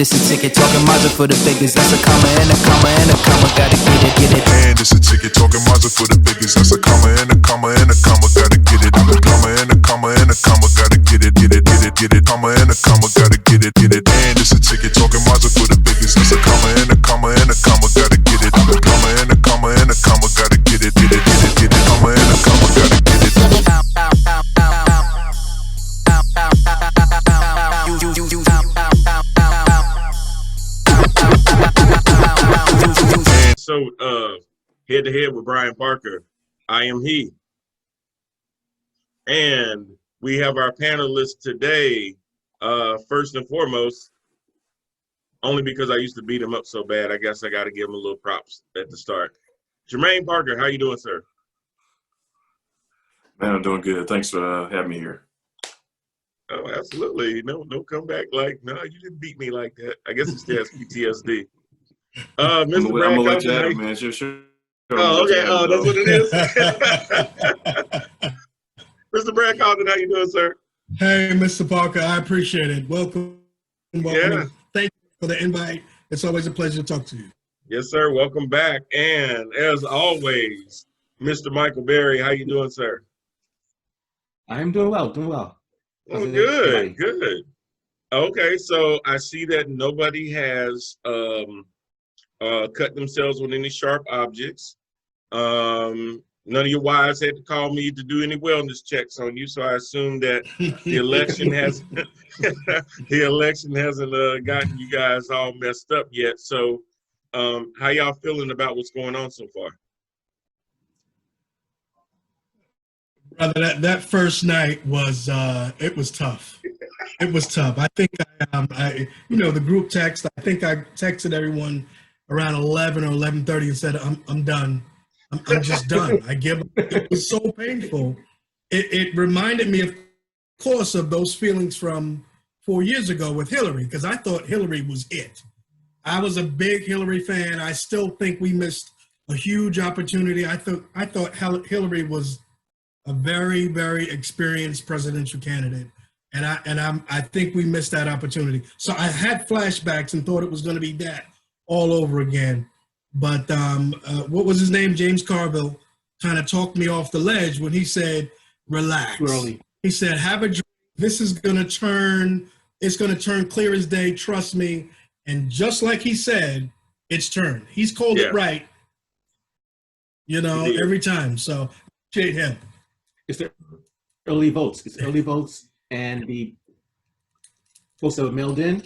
it's a ticket, talking Mazda for the biggest. That's a comma and a comma and a comma, gotta get it, get it. And it's a ticket, talking Mazda for the biggest. That's a comma and a comma and a comma, gotta get it. I'm a comma and a comma and a comma, gotta get it, get it, get it, get it. Comma and a comma, gotta get it, get it. And it's a ticket, talking Mazda for the biggest. That's a comma and a comma and a comma, gotta get it. I'm a comma and a comma and a comma, gotta get it, get it, get it, get it. Comma and a comma, gotta get it. So, head to head with Brian Parker, I am he. And we have our panelists today, first and foremost, only because I used to beat him up so bad, I guess I got to give him a little props at the start. Jermaine Parker, how you doing, sir? Man, I'm doing good. Thanks for having me here. Oh, absolutely. No comeback. Like, no, you didn't beat me like that. I guess it's just PTSD. Mr. I'm Brad gonna let you have Coulson, it, man. Sure. Oh, okay. Oh, that's what it is. Mr. Brad Coulson, how you doing, sir? Hey, Mr. Parker, I appreciate it. Welcome. Yeah. Thank you for the invite. It's always a pleasure to talk to you. Yes, sir. Welcome back. And as always, Mr. Michael Berry, how you doing, sir? I'm doing well, Oh, good, good. Okay, so I see that nobody has cut themselves with any sharp objects. None of your wives had to call me to do any wellness checks on you, so I assume that the election has the election hasn't gotten you guys all messed up yet. So, how y'all feeling about what's going on so far? Brother, that first night was it was tough. It was tough. I think I the group text. I think I texted everyone around 11 or 11:30 and said I'm done. I'm just done. I give up. It was so painful. It reminded me, of course, of those feelings from 4 years ago with Hillary, because I thought Hillary was it. I was a big Hillary fan. I still think we missed a huge opportunity. I thought Hillary was a very, very experienced presidential candidate, and I think we missed that opportunity. So I had flashbacks and thought it was going to be that all over again. But what was his name? James Carville kind of talked me off the ledge when he said, "Relax." Early. He said, "Have a drink. This is going to turn. It's going to turn clear as day. Trust me." And just like he said, it's turned. He's called it right. Every time. So appreciate him. It's the early votes. It's early votes, and the votes that were mailed in,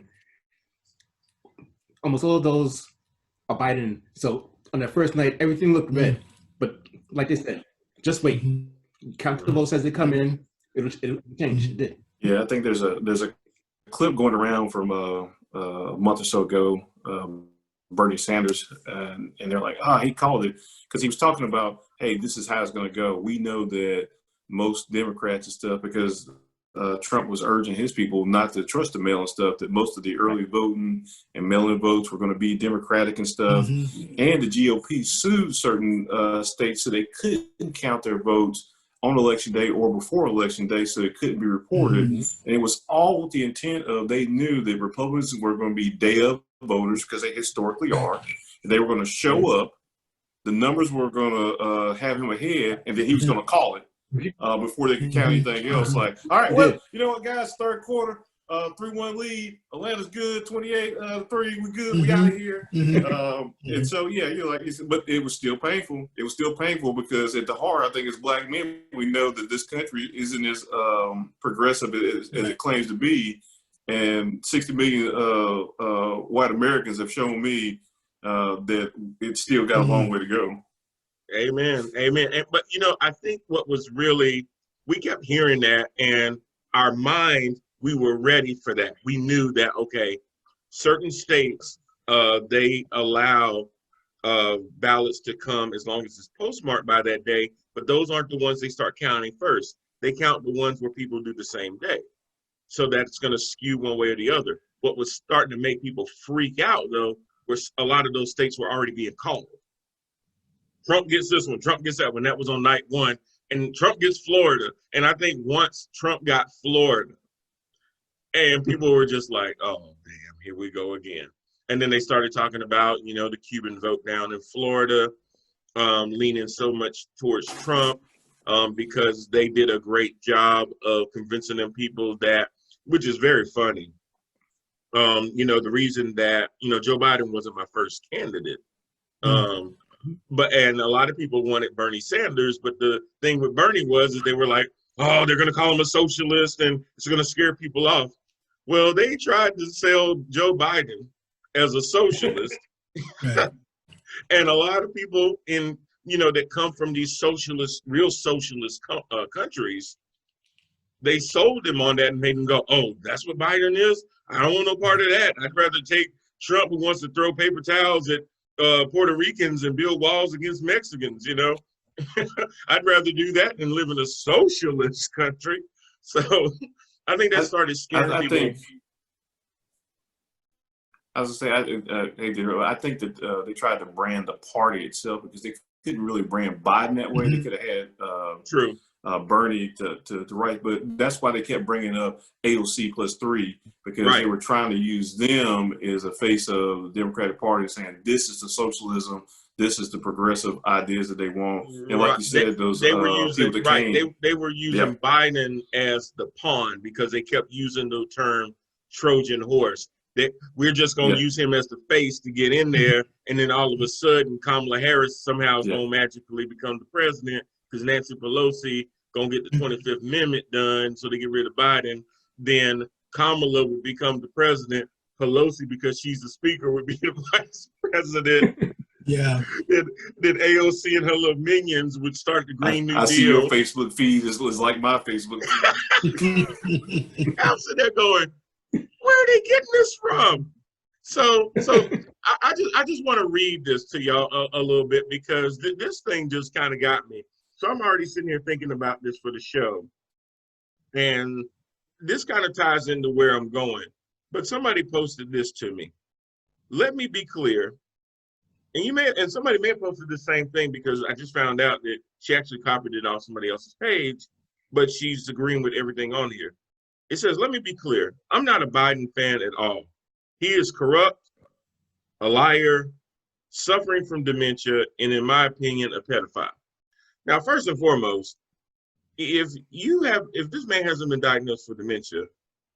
almost all of those are Biden. So on that first night, everything looked red. But like they said, just wait. Count the votes as they come in. It'll change. It did. Yeah, I think there's a clip going around from a month or so ago, Bernie Sanders, and they're like, he called it because he was talking about, hey, this is how it's going to go. We know that most Democrats and stuff, because Trump was urging his people not to trust the mail and stuff, that most of the early voting and mail-in votes were going to be Democratic and stuff. And the GOP sued certain states so they couldn't count their votes on election day or before election day, so it couldn't be reported. And it was all with the intent of, they knew that Republicans were going to be day of voters, because they historically are. And they were going to show up, the numbers were going to have him ahead, and then he was going to call it before they could count anything else. Like, all right, well, you know what, guys, third quarter, 3-1 lead, Atlanta's good, 28-3, we good, we out of here. And so, yeah, but it was still painful. It was still painful because at the heart, I think as Black men, we know that this country isn't as progressive as it claims to be. And 60 million white Americans have shown me that it's still got a long way to go. Amen. Amen. But, I think what was really, we kept hearing that, and our mind, we were ready for that. We knew that, okay, certain states, they allow ballots to come as long as it's postmarked by that day, but those aren't the ones they start counting first. They count the ones where people do the same day. So that's going to skew one way or the other. What was starting to make people freak out, though, was a lot of those states were already being called. Trump gets this one, Trump gets that one. That was on night one. And Trump gets Florida. And I think once Trump got Florida, and people were just like, oh, damn, here we go again. And then they started talking about, you know, the Cuban vote down in Florida, leaning so much towards Trump because they did a great job of convincing them people that, which is very funny. You know, the reason that, you know, Joe Biden wasn't my first candidate. And a lot of people wanted Bernie Sanders, but the thing with Bernie is they were like, oh, they're going to call him a socialist and it's going to scare people off. Well, they tried to sell Joe Biden as a socialist. And a lot of people in, you know, that come from these socialist, real socialist countries, they sold him on that and made him go, oh, that's what Biden is? I don't want no part of that. I'd rather take Trump, who wants to throw paper towels at Puerto Ricans and build walls against Mexicans, you know? I'd rather do that than live in a socialist country. So I think that started scaring people. I was gonna say, I think that they tried to brand the party itself because they couldn't really brand Biden that way. They could have had Bernie to right, but that's why they kept bringing up AOC plus 3 because they were trying to use them as a face of the Democratic Party, saying this is the socialism, this is the progressive ideas that they want. And like you said, they were using they were using Biden as the pawn because they kept using the term Trojan horse. We're just going to use him as the face to get in there, and then all of a sudden Kamala Harris somehow is going to magically become the president because Nancy Pelosi going to get the 25th Amendment done so they get rid of Biden. Then Kamala would become the president. Pelosi, because she's the speaker, would be the vice president. Then AOC and her little minions would start the Green New Deal. I see your Facebook feed is like my Facebook feed. I'm sitting there going, where are they getting this from? So I just want to read this to y'all a little bit because this thing just kind of got me. So I'm already sitting here thinking about this for the show. And this kind of ties into where I'm going. But somebody posted this to me. Let me be clear. And somebody may have posted the same thing because I just found out that she actually copied it off somebody else's page, but she's agreeing with everything on here. It says, let me be clear. I'm not a Biden fan at all. He is corrupt, a liar, suffering from dementia, and in my opinion, a pedophile. Now, first and foremost, if this man hasn't been diagnosed for dementia,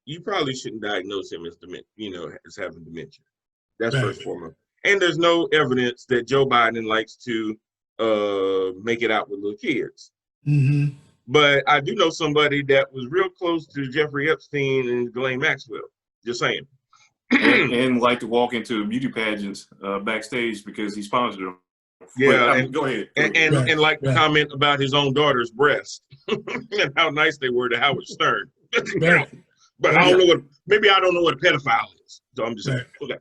you probably shouldn't diagnose him as as having dementia. That's first and foremost. And there's no evidence that Joe Biden likes to make it out with little kids. But I do know somebody that was real close to Jeffrey Epstein and Ghislaine Maxwell. Just saying. and like to walk into beauty pageants backstage because he sponsored them. Yeah, go ahead. And like to comment about his own daughter's breasts and how nice they were to Howard Stern. But I don't know maybe I don't know what a pedophile is. So I'm just saying. Okay.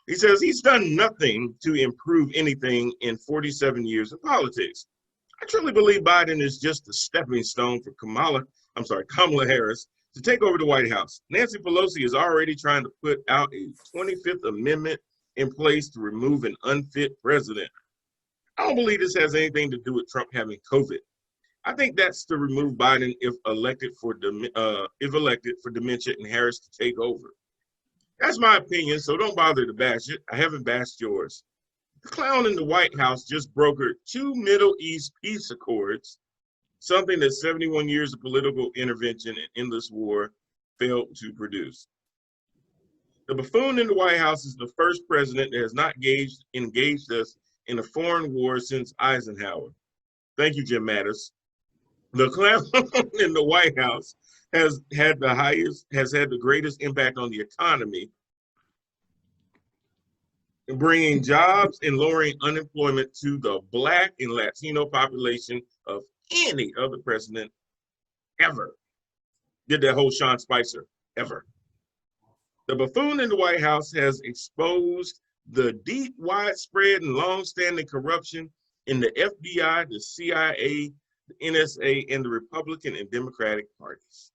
He says he's done nothing to improve anything in 47 years of politics. I truly believe Biden is just a stepping stone for Kamala Harris to take over the White House. Nancy Pelosi is already trying to put out a 25th Amendment in place to remove an unfit president. I don't believe this has anything to do with Trump having COVID. I think that's to remove Biden if elected for dementia and Harris to take over. That's my opinion, so don't bother to bash it. I haven't bashed yours. The clown in the White House just brokered 2 Middle East peace accords, something that 71 years of political intervention and endless war failed to produce. The buffoon in the White House is the first president that has not engaged us in a foreign war since Eisenhower. Thank you, Jim Mattis. The clown in the White House has had the greatest impact on the economy, bringing jobs and lowering unemployment to the Black and Latino population of any other president ever. Did that whole Sean Spicer ever. The buffoon in the White House has exposed the deep, widespread, and long-standing corruption in the FBI, the CIA, the NSA, and the Republican and Democratic parties.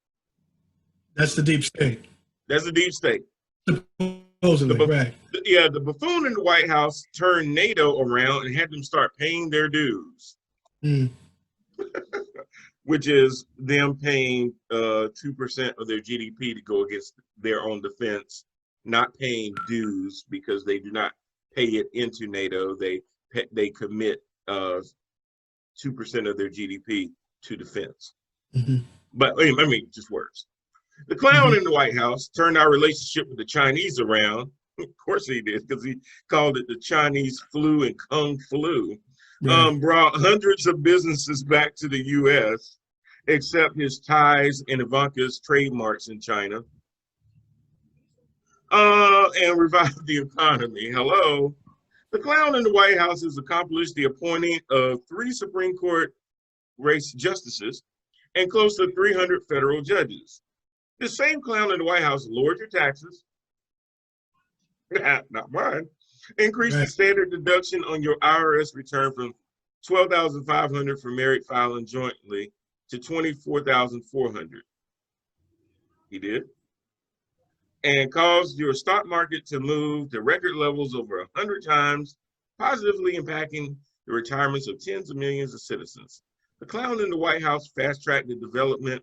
That's the deep state. That's the deep state. Supposedly, right. The buffoon in the White House turned NATO around and had them start paying their dues, which is them paying 2% of their GDP to go against their own defense not paying dues because they do not pay it into NATO. They commit 2% of their GDP to defense. Mhm. But I mean, just words. The clown in the White House turned our relationship with the Chinese around. Of course he did, because he called it the Chinese flu and Kung flu. Right. Brought hundreds of businesses back to the U.S., except his ties and Ivanka's trademarks in China. And revived the economy. Hello. The clown in the White House has accomplished the appointing of 3 Supreme Court race justices and close to 300 federal judges. The same clown in the White House lowered your taxes, not mine, increased the standard deduction on your IRS return from $12,500 for married filing jointly to $24,400. He did. And caused your stock market to move to record levels over 100 times, positively impacting the retirements of tens of millions of citizens. The clown in the White House fast-tracked the development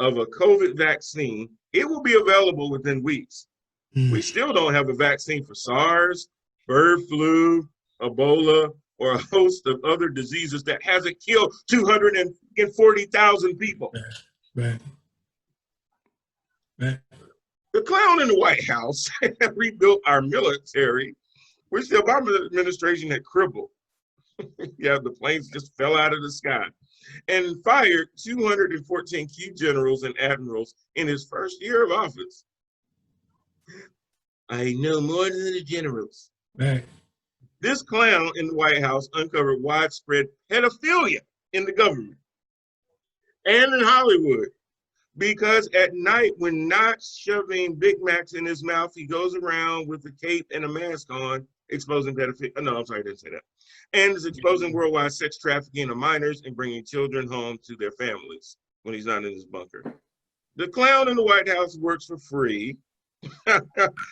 of a COVID vaccine. It will be available within weeks. We still don't have a vaccine for SARS, bird flu, Ebola, or a host of other diseases that hasn't killed 240,000 people. Right. Right. The clown in the White House rebuilt our military, which the Obama administration had crippled. Yeah, the planes just fell out of the sky. And fired 214 key generals and admirals in his first year of office. I know more than the generals. Right. This clown in the White House uncovered widespread pedophilia in the government and in Hollywood, because at night, when not shoving Big Macs in his mouth, he goes around with a cape and a mask on, exposing pedophilia. No, I'm sorry, I didn't say that. And is exposing worldwide sex trafficking of minors and bringing children home to their families when he's not in his bunker. The clown in the White House works for free,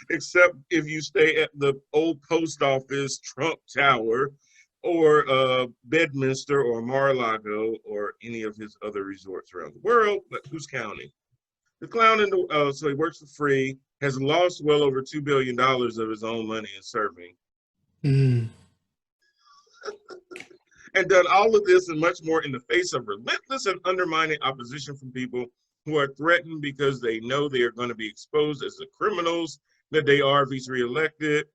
except if you stay at the old post office, Trump Tower, or Bedminster or Mar-a-Lago or any of his other resorts around the world, but who's counting? The clown in the, so he works for free, has lost well over $2 billion of his own money in serving. And done all of this and much more in the face of relentless and undermining opposition from people who are threatened because they know they are going to be exposed as the criminals that they are if he's reelected.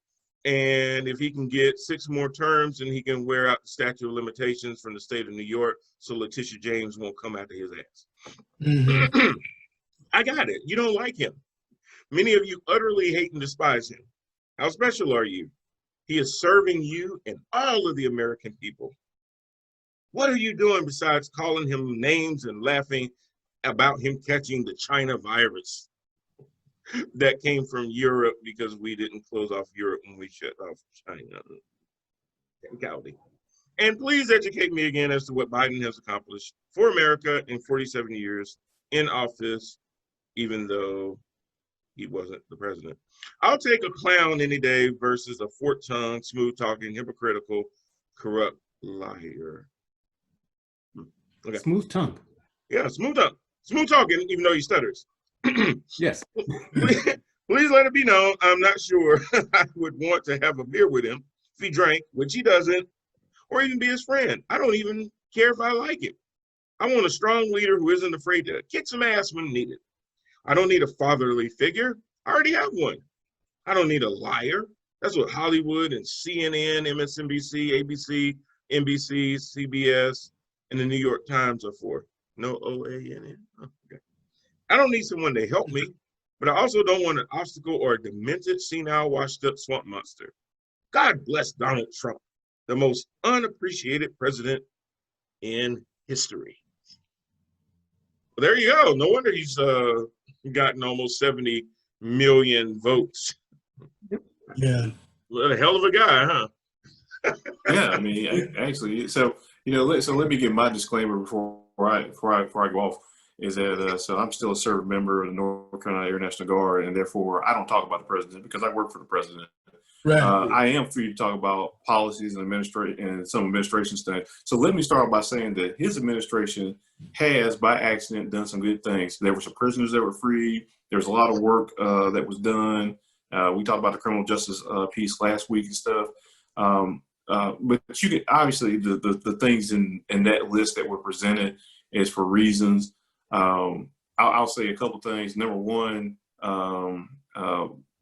And if he can get 6 more terms, and he can wear out the statute of limitations from the state of New York so Letitia James won't come after his ass. I got it. You don't like him. Many of you utterly hate and despise him. How special are you? He is serving you and all of the American people. What are you doing besides calling him names and laughing about him catching the China virus that came from Europe because we didn't close off Europe when we shut off China? And please educate me again as to what Biden has accomplished for America in 47 years in office, even though he wasn't the president. I'll take a clown any day versus a fork-tongued, smooth-talking, hypocritical, corrupt liar. Okay. Smooth tongue. Yeah, smooth talking, even though he stutters. Yes. Please let it be known, I'm not sure I would want to have a beer with him if he drank, which he doesn't, or even be his friend. I don't even care if I like it. I want a strong leader who isn't afraid to kick some ass when needed. I don't need a fatherly figure. I already have one. I don't need a liar. That's what Hollywood and CNN, MSNBC, ABC, NBC, CBS, and the New York Times are for. No OA in it. Oh, okay. I don't need someone to help me, but I also don't want an obstacle or a demented, senile, washed-up swamp monster. God bless Donald Trump, the most unappreciated president in history. Well, there you go. No wonder he's gotten almost 70 million votes. Yeah. What a hell of a guy, huh? Yeah, I mean, actually, so so let me give my disclaimer before I go off. Is that so I'm still a serving member of the North Carolina Air National Guard, and therefore I don't talk about the president because I work for the president. Right. I am free to talk about policies and some administration stuff. So let me start by saying that his administration has, by accident, done some good things. There were some prisoners that were freed. There's a lot of work that was done. We talked about the criminal justice piece last week and stuff. But you can obviously the things in that list that were presented is for reasons. I'll say a couple things. Number one,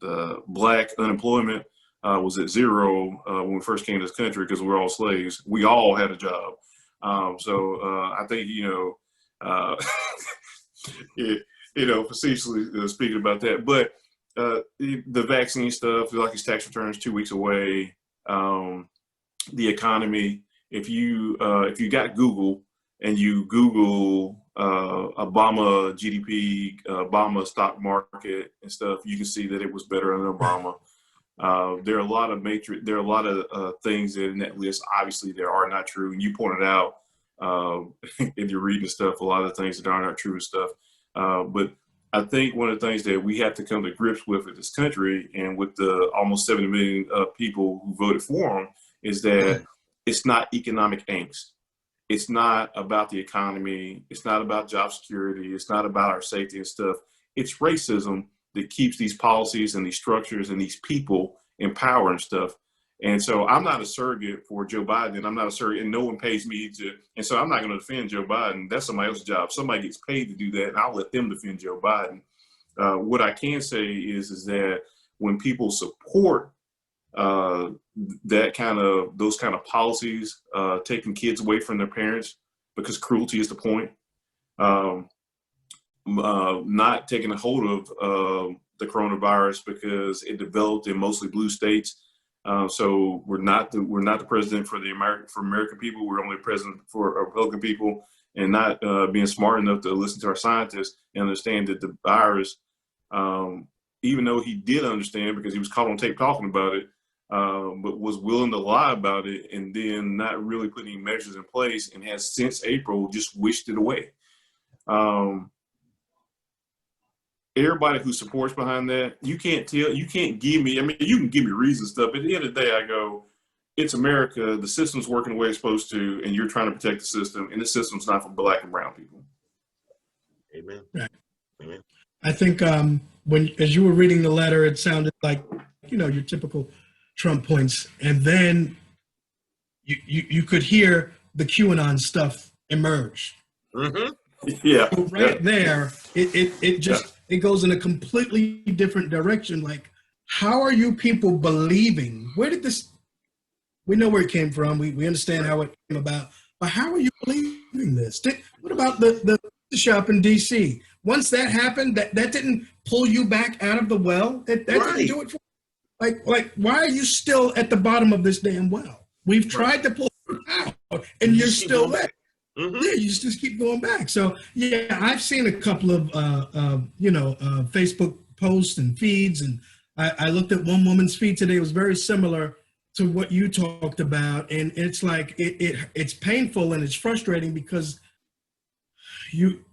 the black unemployment was at zero when we first came to this country because we're all slaves. We all had a job. So I think, facetiously speaking about that. But the vaccine stuff, like his tax returns 2 weeks away, the economy. If you got Google and you Google Obama GDP, Obama stock market and stuff, you can see that it was better under Obama. There are a lot of things in that list. Obviously, there are not true, and you pointed out if you're reading stuff, a lot of things that are not true and stuff. But I think one of the things that we have to come to grips with in this country, and with the almost 70 million people who voted for him, is that it's not economic angst. It's not about the economy. It's not about job security. It's not about our safety and stuff. It's racism that keeps these policies and these structures and these people in power and stuff. And so I'm not a surrogate for Joe Biden. I'm not a surrogate, and no one pays me to. And so I'm not going to defend Joe Biden. That's somebody else's job. Somebody gets paid to do that, and I'll let them defend Joe Biden. What I can say is that when people support those kind of policies, taking kids away from their parents because cruelty is the point, not taking a hold of the coronavirus because it developed in mostly blue states. So we're not the president for American people. We're only president for Republican people, and not being smart enough to listen to our scientists and understand that the virus, even though he did understand because he was caught on tape talking about it, but was willing to lie about it and then not really putting any measures in place, and has since April just wished it away. Everybody who supports behind that, you can't give me, you can give me reason stuff. At the end of the day, I go, it's America, the system's working the way it's supposed to, and you're trying to protect the system, and the system's not for black and brown people. Amen. Right. Amen. I think as you were reading the letter, it sounded like, your typical Trump points. And then you could hear the QAnon stuff emerge. Mm-hmm. Yeah. So there, it just, it goes in a completely different direction. Like, how are you people believing? Where did this, we know where it came from. We understand how it came about, but how are you believing this? What about the shop in DC? Once that happened, that didn't pull you back out of the well. That didn't do it for you. Like, why are you still at the bottom of this damn well? We've tried to pull you out, and you're still there. Mm-hmm. Yeah, you just keep going back. So yeah, I've seen a couple of Facebook posts and feeds, and I looked at one woman's feed today. It was very similar to what you talked about, and it's like it's painful and it's frustrating because you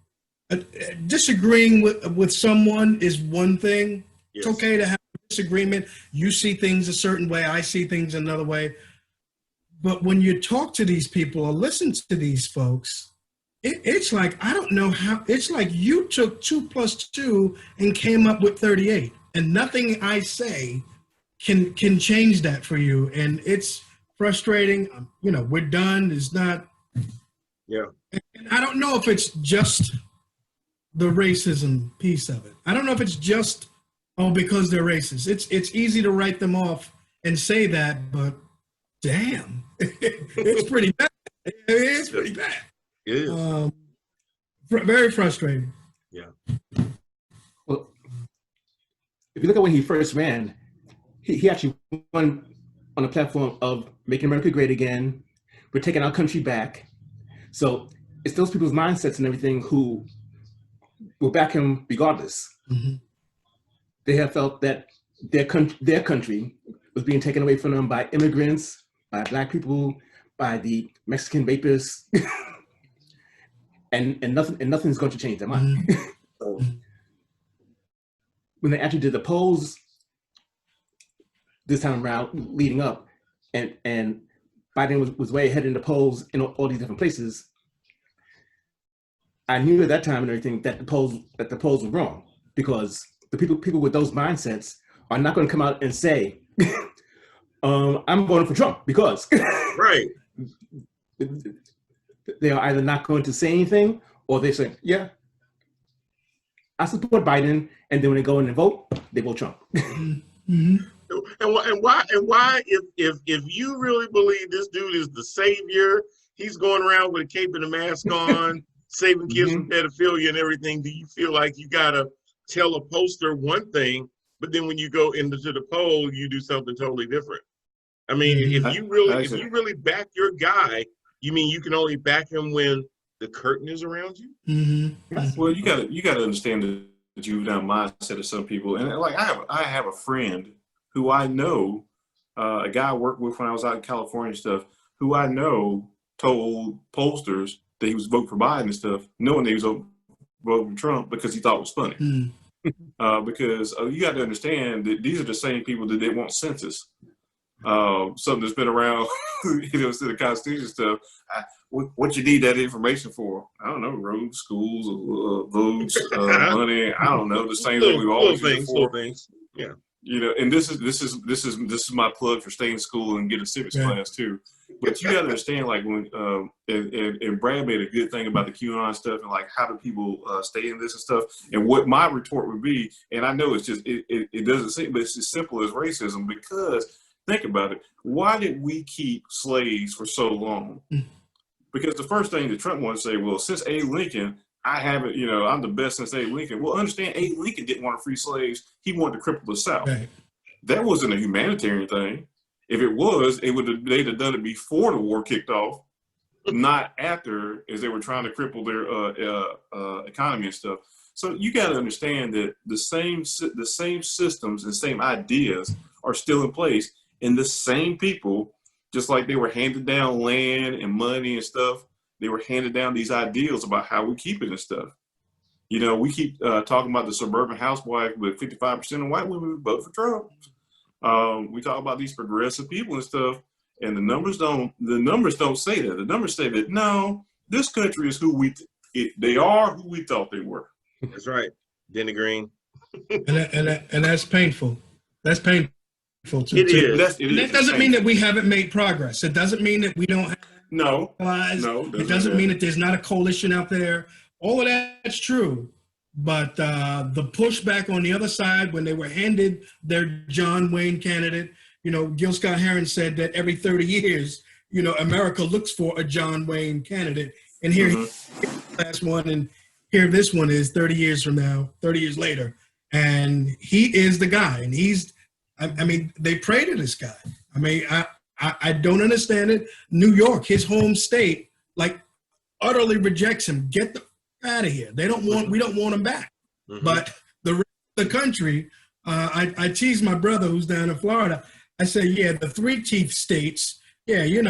disagreeing with someone is one thing. Yes. It's okay to have a disagreement. You see things a certain way, I see things another way. But when you talk to these people or listen to these folks, it's like, I don't know how, it's like you took 2 + 2 and came up with 38, and nothing I say can change that for you. And it's frustrating. We're done. It's not. Yeah. And I don't know if it's just the racism piece of it. I don't know if it's just, because they're racist. It's easy to write them off and say that, but damn, it's pretty bad. It's pretty bad. It is. Very frustrating. Yeah. Well, if you look at when he first ran, he actually won on the platform of making America great again. We're taking our country back. So it's those people's mindsets and everything who will back him regardless. Mm-hmm. They have felt that their country was being taken away from them by immigrants, by Black people, by the Mexican rapists, and nothing's going to change their mind. Mm-hmm. When they actually did the polls, this time around leading up, and Biden was way ahead in the polls in all these different places. I knew at that time and everything that the polls were wrong, because the people with those mindsets are not going to come out and say, I'm voting for Trump because Right. they are either not going to say anything, or they say, yeah, I support Biden, and then when they go in and vote, they vote Trump. Mm-hmm. And why if you really believe this dude is the savior, he's going around with a cape and a mask on, saving kids from pedophilia and everything, do you feel like you gotta tell a pollster one thing, but then when you go into the poll, you do something totally different? I mean, if you really back your guy, you mean you can only back him when the curtain is around you? Mm-hmm. Well, you gotta understand the juvenile mindset of some people, and like I have a friend who I know, a guy I worked with when I was out in California and stuff, who I know told pollsters that he was voting for Biden and stuff, knowing that he was voting for Trump because he thought it was funny. Because you got to understand that these are the same people that they want census. Something that's been around, since the Constitution stuff. What you need that information for? I don't know, roads, schools, votes, money. I don't know, the same thing we've always used it for. Little things. Yeah. And this is my plug for staying in school and getting civics class too. But you got to understand, like when and Brad made a good thing about the QAnon stuff and like how do people stay in this and stuff. And what my retort would be, and I know it's just it doesn't seem, but it's as simple as racism. Because think about it, why did we keep slaves for so long? Because the first thing that Trump wanted to say, well, since Abe Lincoln, I haven't, I'm the best since Abe Lincoln. Well, understand, Abe Lincoln didn't want to free slaves. He wanted to cripple the South. Right. That wasn't a humanitarian thing. If it was, they'd have done it before the war kicked off, not after, as they were trying to cripple their economy and stuff. So you got to understand that the same systems and same ideas are still in place, and the same people, just like they were handed down land and money and stuff, they were handed down these ideals about how we keep it and stuff. We keep talking about the suburban housewife, but 55% of white women vote for Trump. We talk about these progressive people and stuff, and the numbers don't say that. The numbers say that no, this country is they are who we thought they were. That's right, Denny Green. and that's painful. That's painful too. It is. That doesn't mean that we haven't made progress. It doesn't mean that we don't have allies. It doesn't mean that there's not a coalition out there. All of that's true. But the pushback on the other side, when they were handed their John Wayne candidate, Gil Scott-Heron said that every 30 years, America looks for a John Wayne candidate. And here he's the last one, and here this one is 30 years from now, 30 years later. And he is the guy. And they pray to this guy. I don't understand it. New York, his home state, utterly rejects him. Get the out of here. We don't want him back. But the rest of the country, I tease my brother who's down in Florida. I say, yeah, the 3 chief states, they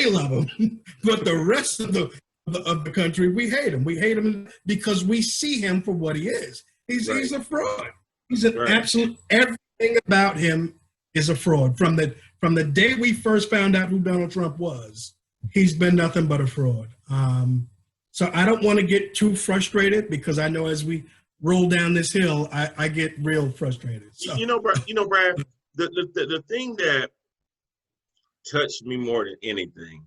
love him. But the rest of the country, we hate him. We hate him because we see him for what he is. He's a fraud. He's an absolute, everything about him is a fraud. From the day we first found out who Donald Trump was, he's been nothing but a fraud. So I don't want to get too frustrated, because I know as we roll down this hill, I get real frustrated. So. Brad, the thing that touched me more than anything,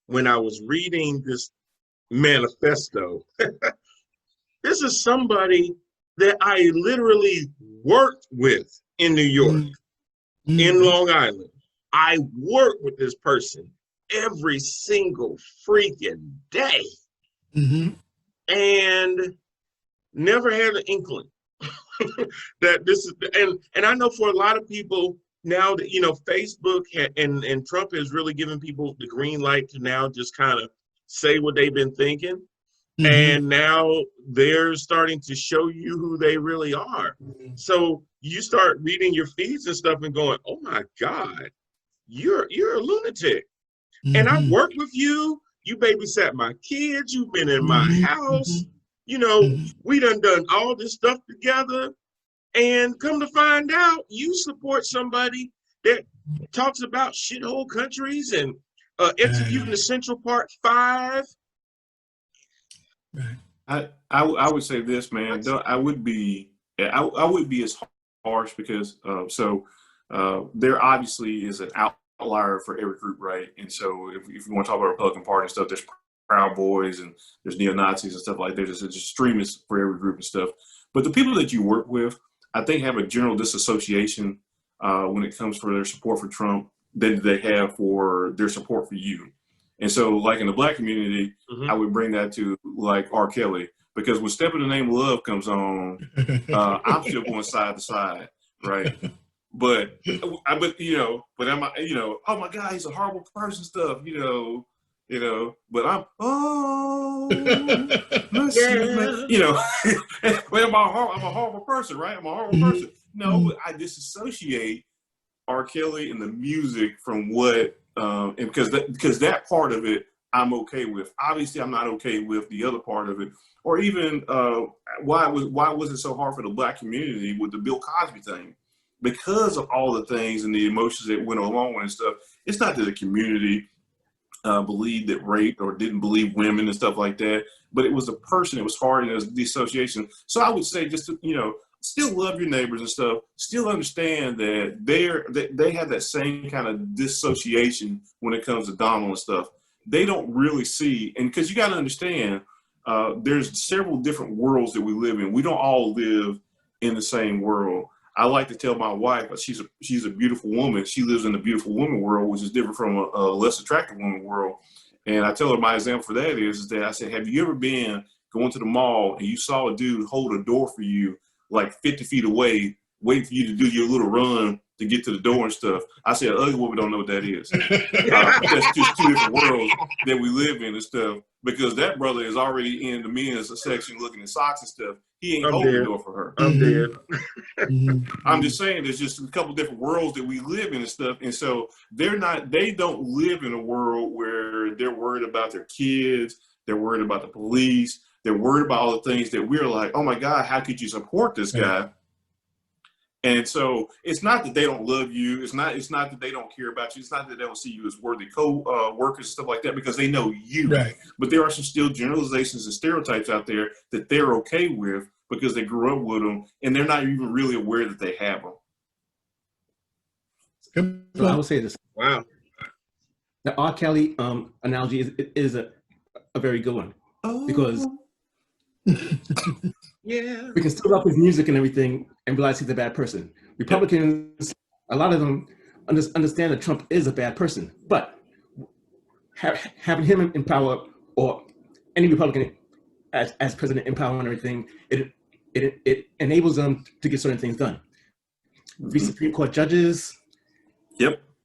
when I was reading this manifesto, this is somebody that I literally worked with in New York, in Long Island. I worked with this person every single freaking day. And never had an inkling that this is, and I know for a lot of people now that, Facebook and Trump has really given people the green light to now just kind of say what they've been thinking. And now they're starting to show you who they really are. So you start reading your feeds and stuff and going, oh my God, you're a lunatic. And I worked with you. You babysat my kids. You've been in my house. We done all this stuff together. And come to find out, you support somebody that talks about shithole countries and executing the Central Park 5. Right. I would say this, man. I would be as harsh because there obviously is an outlier for every group, right? And so if you want to talk about Republican Party and stuff, there's Proud Boys and there's neo-Nazis and stuff like that. There's extremists for every group and stuff. But the people that you work with, I think, have a general disassociation when it comes for their support for Trump than they have for their support for you. And so, like in the Black community, I would bring that to like R. Kelly, because when "Step in the Name of Love" comes on, I'm still going side to side, right? But am I, oh my God, he's a horrible person, stuff, but I'm, but I'm a horrible person, right? I'm a horrible person. No, but I disassociate R. Kelly and the music from what, and because that part of it I'm okay with. Obviously, I'm not okay with the other part of it, or even why was it so hard for the Black community with the Bill Cosby thing? Because of all the things and the emotions that went along with and stuff. It's not that the community believed that rape or didn't believe women and stuff like that, but it was a person. It was hard, and it was the association. So I would say just to, still love your neighbors and stuff. Still understand that they have that same kind of dissociation when it comes to Donald and stuff. They don't really see, and because you got to understand, there's several different worlds that we live in. We don't all live in the same world. I like to tell my wife, she's a beautiful woman. She lives in the beautiful woman world, which is different from a less attractive woman world. And I tell her my example for that is that I said, have you ever been going to the mall and you saw a dude hold a door for you like 50 feet away, waiting for you to do your little run to get to the door and stuff? I said, ugly woman don't know what that is. That's just two different worlds that we live in and stuff, because that brother is already in the men's section looking at socks and stuff. He ain't holding the door for her. I'm dead. I'm just saying there's just a couple different worlds that we live in and stuff. And so they don't live in a world where they're worried about their kids. They're worried about the police. They're worried about all the things that we're like, oh my God, how could you support this guy? And so it's not that they don't love you. It's not that they don't care about you. It's not that they don't see you as worthy co-workers and stuff like that, because they know you. Right. But there are some still generalizations and stereotypes out there that they're okay with because they grew up with them, and they're not even really aware that they have them. So I would say this. Wow. The R. Kelly analogy is a very good one, because yeah, we can still love his music and everything and realize he's a bad person. Republicans, a lot of them understand that Trump is a bad person, but having him in power, or any Republican as president in power and everything, it enables them to get certain things done. These Supreme Court judges,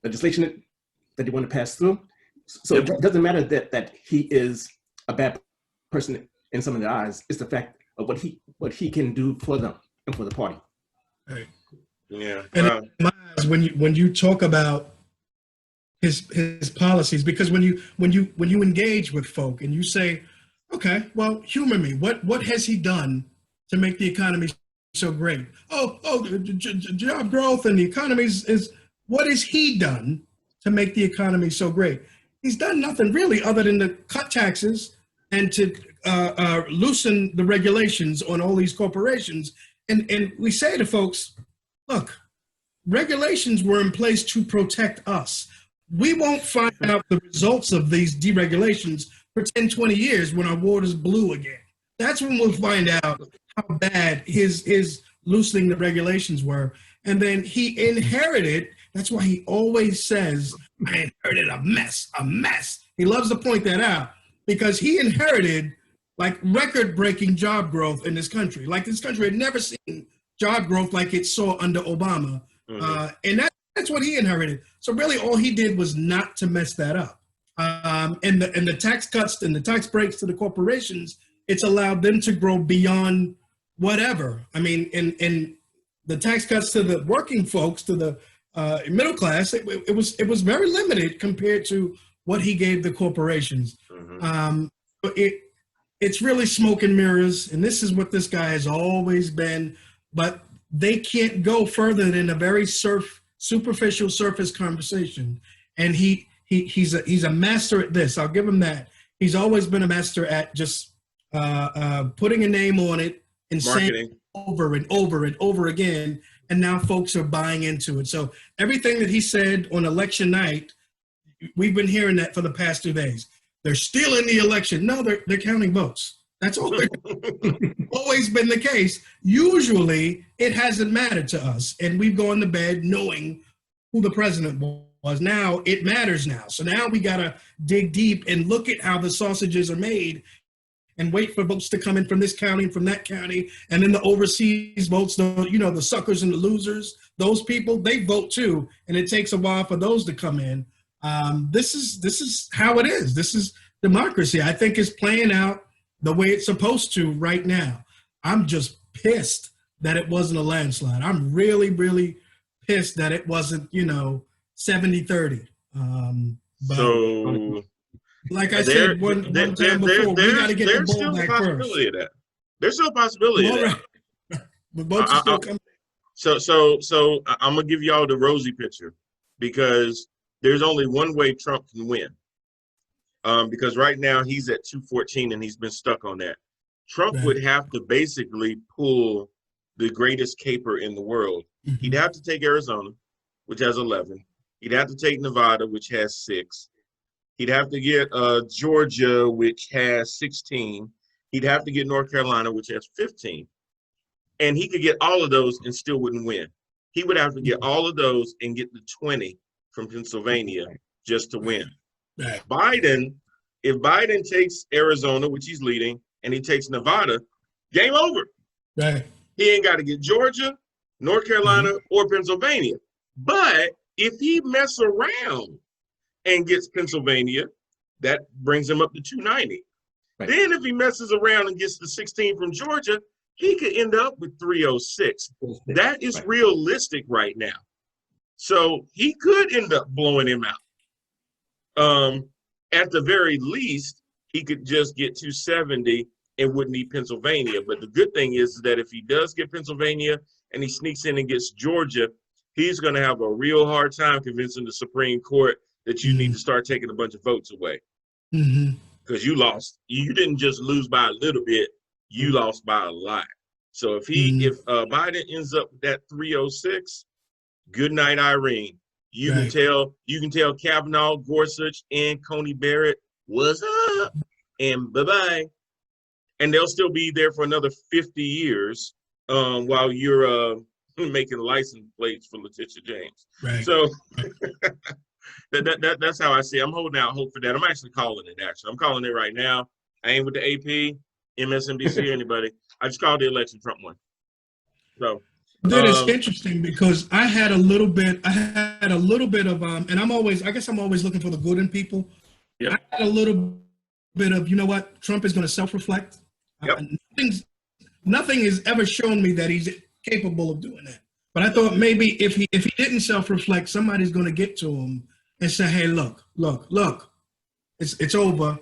legislation that they want to pass through. So it doesn't matter that he is a bad person in some of their eyes. It's the fact of what he can do for them and for the party. Right. Yeah. And in my eyes, when you talk about his policies, because when you engage with folk and you say, okay, well, humor me. What has he done to make the economy so great? Job growth and the economy is what has he done to make the economy so great? He's done nothing really other than to cut taxes and to loosen the regulations on all these corporations. And we say to folks, look, regulations were in place to protect us. We won't find out the results of these deregulations for 10, 20 years when our water's blue again. That's when we'll find out how bad his loosening the regulations were. And then he inherited, that's why he always says, I inherited a mess. He loves to point that out, because he inherited like record-breaking job growth in this country. Like this country had never seen job growth like it saw under Obama. And that's what he inherited. So really all he did was not to mess that up. And the tax cuts and the tax breaks to the corporations, it's allowed them to grow beyond whatever. I mean, and the tax cuts to the working folks, to the middle class, it was very limited compared to what he gave the corporations. It's really smoke and mirrors, and this is what this guy has always been, but they can't go further than a very superficial surface conversation. And he's a master at this. I'll give him that. He's always been a master at just putting a name on it and Marketing. saying it over and over and over again. And now folks are buying into it. So everything that he said on election night, we've been hearing that for the past 2 days. They're stealing the election. No, they're counting votes. That's always been the case. Usually, it hasn't mattered to us, and we've gone to bed knowing who the president was. Now, it matters now. So now we got to dig deep and look at how the sausages are made and wait for votes to come in from this county and from that county, and then the overseas votes, the suckers and the losers, those people, they vote too, and it takes a while for those to come in. This is how it is. This is democracy. I think it's playing out the way it's supposed to right now. I'm just pissed that it wasn't a landslide. I'm really, really pissed that it wasn't, 70-30. So, like I said one time before, we got to get the ball back first. There's still a possibility of that. But votes are still coming. So I'm gonna give y'all the rosy picture, because there's only one way Trump can win. Because right now he's at 214 and he's been stuck on that. Trump would have to basically pull the greatest caper in the world. Mm-hmm. He'd have to take Arizona, which has 11. He'd have to take Nevada, which has 6. He'd have to get Georgia, which has 16. He'd have to get North Carolina, which has 15. And he could get all of those and still wouldn't win. He would have to get all of those and get the 20 from Pennsylvania just to win. Right. If Biden takes Arizona, which he's leading, and he takes Nevada, game over. Right. He ain't got to get Georgia, North Carolina, or Pennsylvania. But if he mess around and gets Pennsylvania, that brings him up to 290. Right. Then if he messes around and gets the 16 from Georgia, he could end up with 306. That is realistic right now. So he could end up blowing him out. At the very least, he could just get 270 and wouldn't need Pennsylvania. But the good thing is that if he does get Pennsylvania and he sneaks in and gets Georgia, he's going to have a real hard time convincing the Supreme Court that you need to start taking a bunch of votes away. Because you lost. You didn't just lose by a little bit. You lost by a lot. So if Biden ends up with that 306, good night, Irene. You can tell Kavanaugh, Gorsuch, and Coney Barrett, what's up, and bye-bye. And they'll still be there for another 50 years while you're making license plates for Letitia James. Right. So that's how I see it. I'm holding out hope for that. I'm actually calling it, actually. I'm calling it right now. I ain't with the AP, MSNBC, anybody. I just called the election Trump won. So that is interesting, because I had a little bit of and I guess I'm always looking for the good in people. Yep. I had a little bit of, you know what, Trump is going to self-reflect. Yep. Nothing has ever shown me that he's capable of doing that. But I thought maybe if he didn't self-reflect, somebody's going to get to him and say, hey, look, it's over.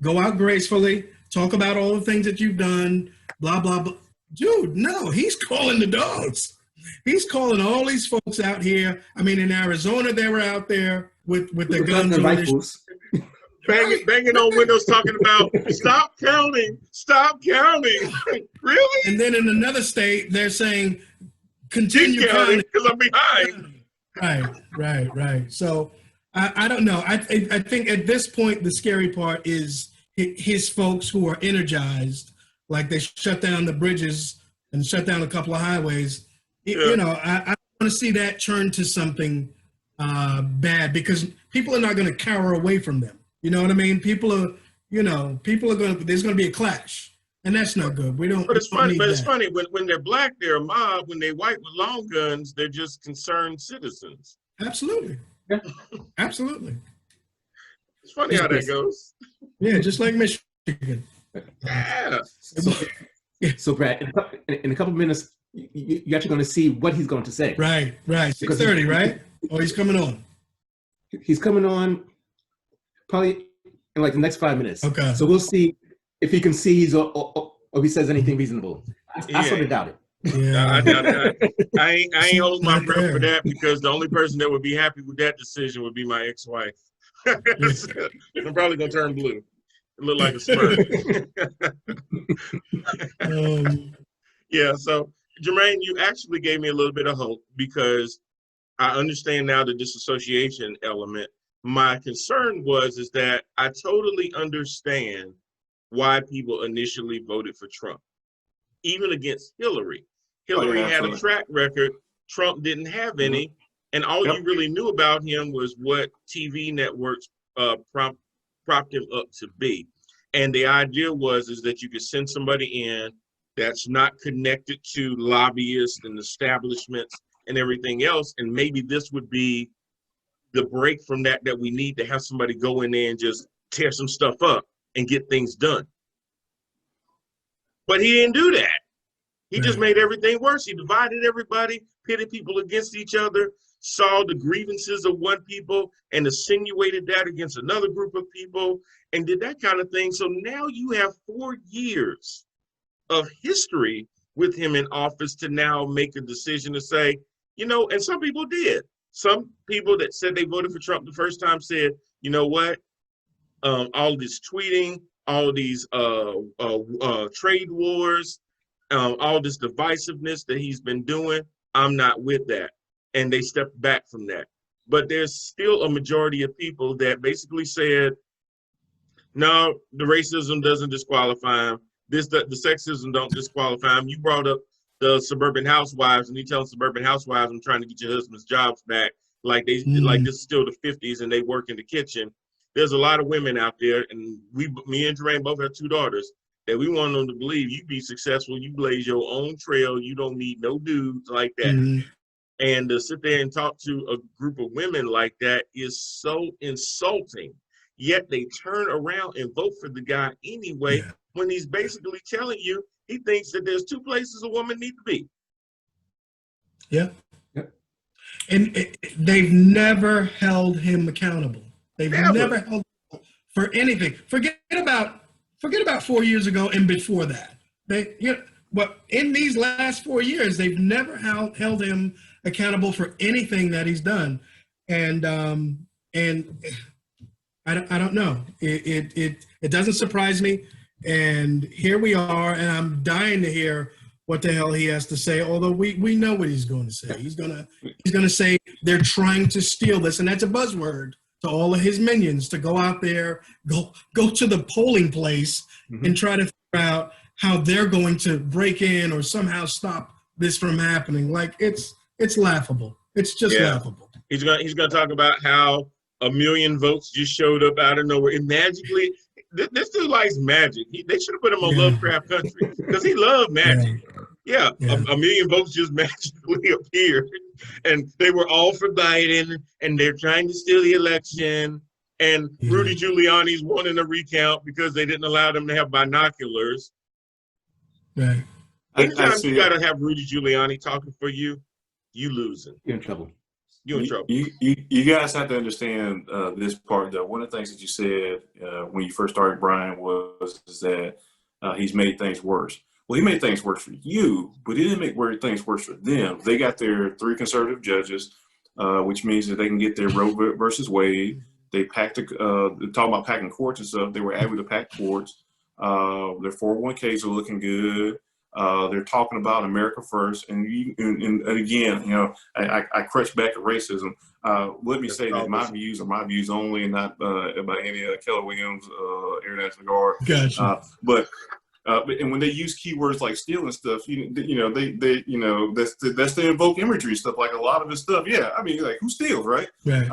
Go out gracefully, talk about all the things that you've done, blah, blah, blah. Dude, no, he's calling the dogs. He's calling all these folks out here. I mean, in Arizona, they were out there with their guns and rifles. Banging on windows talking about, stop counting. Really? And then in another state, they're saying, continue counting. Because I'm behind. Right. So I don't know. I think at this point, the scary part is his folks who are energized, like they shut down the bridges and shut down a couple of highways. Yeah. I want to see that turn to something bad, because people are not going to cower away from them. You know what I mean? People are going to, there's going to be a clash, and that's not good. But it's funny when they're black, they're a mob. When they're white with long guns, they're just concerned citizens. Absolutely. Absolutely. It's funny how that goes. Yeah, just like Michigan. Yeah. So Brad, in a couple of minutes, you're actually going to see what he's going to say. Right. 6:30, right? Oh, he's coming on. He's coming on probably in like the next 5 minutes. Okay. So we'll see if he concedes or if he says anything reasonable. I sort of doubt it. I, Yeah. I ain't holding my Not breath for there. that, because the only person that would be happy with that decision would be my ex-wife. I'm probably gonna turn blue. It look like a Smurf. Um, Yeah. So Jermaine, you actually gave me a little bit of hope, because I understand now the disassociation element. My concern is that I totally understand why people initially voted for Trump, even against Hillary. Oh yeah, Hillary had a absolutely. track record. Trump didn't have Hmm. any. And all you Yep. really knew about him was what TV networks propped him up to be. And the idea is that you could send somebody in that's not connected to lobbyists and establishments and everything else. And maybe this would be the break from that we need, to have somebody go in there and just tear some stuff up and get things done. But he didn't do that. He just right. made everything worse. He divided everybody, pitted people against each other, saw the grievances of one people and insinuated that against another group of people, and did that kind of thing. So now you have 4 years of history with him in office to now make a decision to say, and some people did. Some people that said they voted for Trump the first time said, you know what, all this tweeting, all these trade wars, all this divisiveness that he's been doing, I'm not with that. And they stepped back from that. But there's still a majority of people that basically said, no, the racism doesn't disqualify him. The sexism don't disqualify him. You brought up the suburban housewives, and you tell suburban housewives, I'm trying to get your husband's jobs back, like like Mm, this is still the 50s and they work in the kitchen. There's a lot of women out there, and me and Jermaine both have 2 daughters, that we want them to believe you be successful, you blaze your own trail, you don't need no dudes like that. mm, And to sit there and talk to a group of women like that is so insulting. Yet they turn around and vote for the guy anyway, yeah. when he's basically telling you he thinks that there's 2 places a woman need to be. Yeah. Yep. And they've never held him accountable. They've Never. never held for anything. Forget about 4 years ago and before that. But in these last 4 years, they've never held him accountable for anything that he's done. And I don't know. It doesn't surprise me. And here we are, and I'm dying to hear what the hell he has to say. Although we know what he's going to say. He's gonna say they're trying to steal this, and that's a buzzword to all of his minions to go out there, go to the polling place, Mhm. and try to figure out how they're going to break in or somehow stop this from happening. Like it's laughable. It's just laughable. He's gonna talk about how 1 million votes just showed up out of nowhere and magically. This dude likes magic. They should have put him on Yeah. Lovecraft Country, because he loved magic. Yeah, Yeah. 1 million votes just magically appeared, and they were all for Biden, and they're trying to steal the election. And Yeah. Rudy Giuliani's wanting a recount because they didn't allow them to have binoculars. Right. I Anytime see you got to have Rudy Giuliani talking for you, you losing. You're in trouble. You in trouble. You guys have to understand this part, though. One of the things that you said when you first started, Brian, was that he's made things worse. Well, he made things worse for you, but he didn't make things worse for them. They got their 3 conservative judges, which means that they can get their Roe versus Wade. They packed talking about packing courts and stuff. They were able to pack courts. Their 401ks are looking good. They're talking about America first, and again, I crush back at racism. Let me say that my views are my views only, and not about any Keller Williams, Air National Guard. Gotcha. But and when they use keywords like steal and stuff, that's the invoke imagery stuff. Like a lot of this stuff, yeah. I mean, like who steals, right? Right.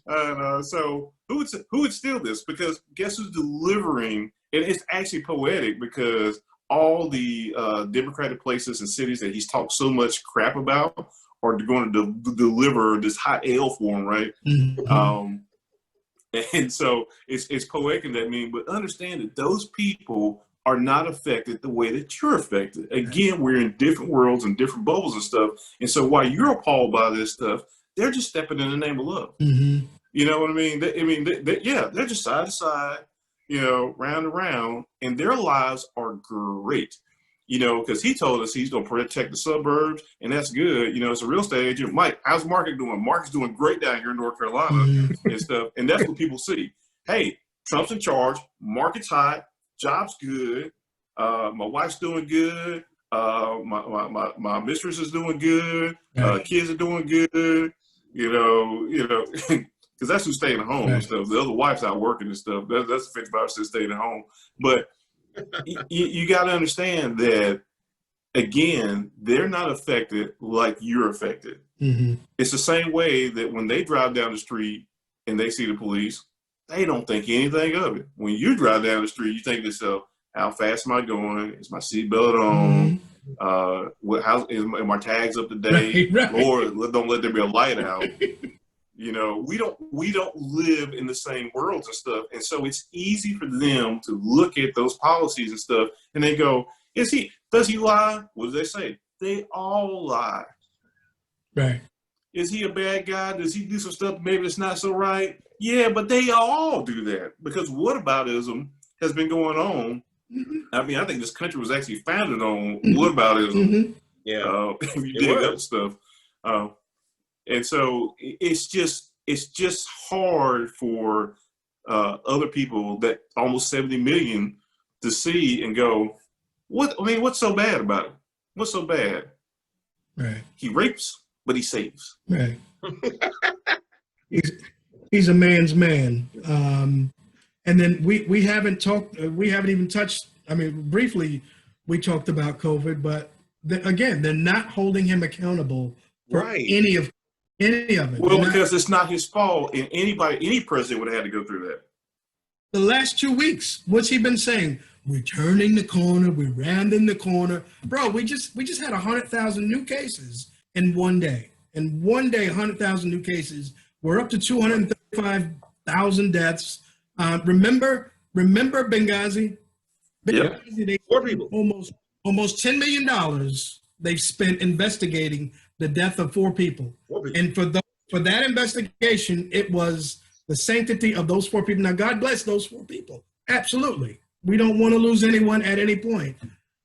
And so who would steal this? Because guess who's delivering? And it's actually poetic because all the Democratic places and cities that he's talked so much crap about are going to deliver this hot ale for him, right? Mm-hmm. And so it's poetic in that mean, but understand that those people are not affected the way that you're affected. Again, we're in different worlds and different bubbles and stuff. And so while you're appalled by this stuff, they're just stepping in the name of love. Mm-hmm. You know what I mean? They're just side to side, round and round, and their lives are great. you know, because he told us he's going to protect the suburbs, and that's good. You know, it's a real estate agent. Mike, how's the market doing? Market's doing great down here in North Carolina and stuff. And that's what people see. Hey, Trump's in charge. Market's hot. Jobs good. My wife's doing good. My mistress is doing good. Kids are doing good. You know, because that's who's staying at home and stuff. The other wife's out working and stuff. That's the 55% staying at home. But you got to understand that, again, they're not affected like you're affected. It's the same way that when they drive down the street and they see the police, they don't think anything of it. When you drive down the street, you think to yourself, how fast am I going? Is my seatbelt on? Are my tags up to date? Right. Lord, don't let there be a light out. You know, we don't live in the same worlds and stuff. And so it's easy for them to look at those policies and stuff and they go, does he lie? What do they say? They all lie. Right. Is he a bad guy? Does he do some stuff maybe that's not so right? Yeah, but they all do that because whataboutism has been going on. I mean, I think this country was actually founded on whataboutism. Yeah. If you dig up stuff. And so it's just hard for other people, that almost 70 million, to see and go, what's so bad about it? What's so bad? Right. He rapes, but he saves. Right. He's a man's man. And then we haven't even touched, I mean, briefly, we talked about COVID, but again, they're not holding him accountable for any of it. Well, because it's not his fault, and any president would have had to go through that. The last 2 weeks, what's he been saying? We're turning the corner. We're rounding the corner. Bro, we just had 100,000 new cases in one day. In one day, 100,000 new cases. We're up to 235,000 deaths. Remember Benghazi? Benghazi, they almost $10 million they've spent investigating the death of 4 people. And for that investigation, it was the sanctity of those 4 people. Now, God bless those 4 people. Absolutely. We don't want to lose anyone at any point.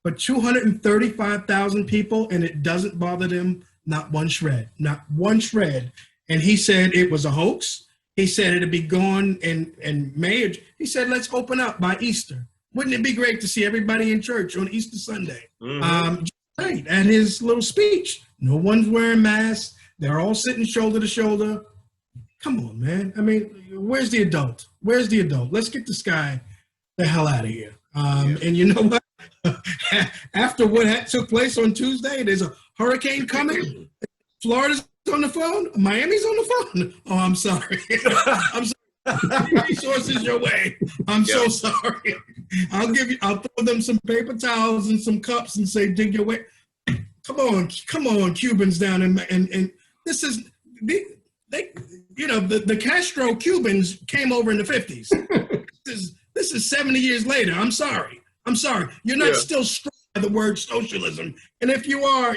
But 235,000 people, and it doesn't bother them, not one shred. Not one shred. And he said it was a hoax. He said it'd be gone in May. He said, let's open up by Easter. Wouldn't it be great to see everybody in church on Easter Sunday? Right, at his little speech. No one's wearing masks. They're all sitting shoulder to shoulder. Come on, man. I mean, where's the adult? Where's the adult? Let's get this guy the hell out of here. And you know what? After what took place on Tuesday, there's a hurricane coming. Florida's on the phone. Miami's on the phone. Oh, I'm sorry. I'm sorry. Resources your way. I'm so sorry. I'll throw them some paper towels and some cups and say, dig your way. Come on, Cubans down and this is the Castro Cubans came over in the 50s. This is 70 years later. I'm sorry. You're not still struck by the word socialism. And if you are,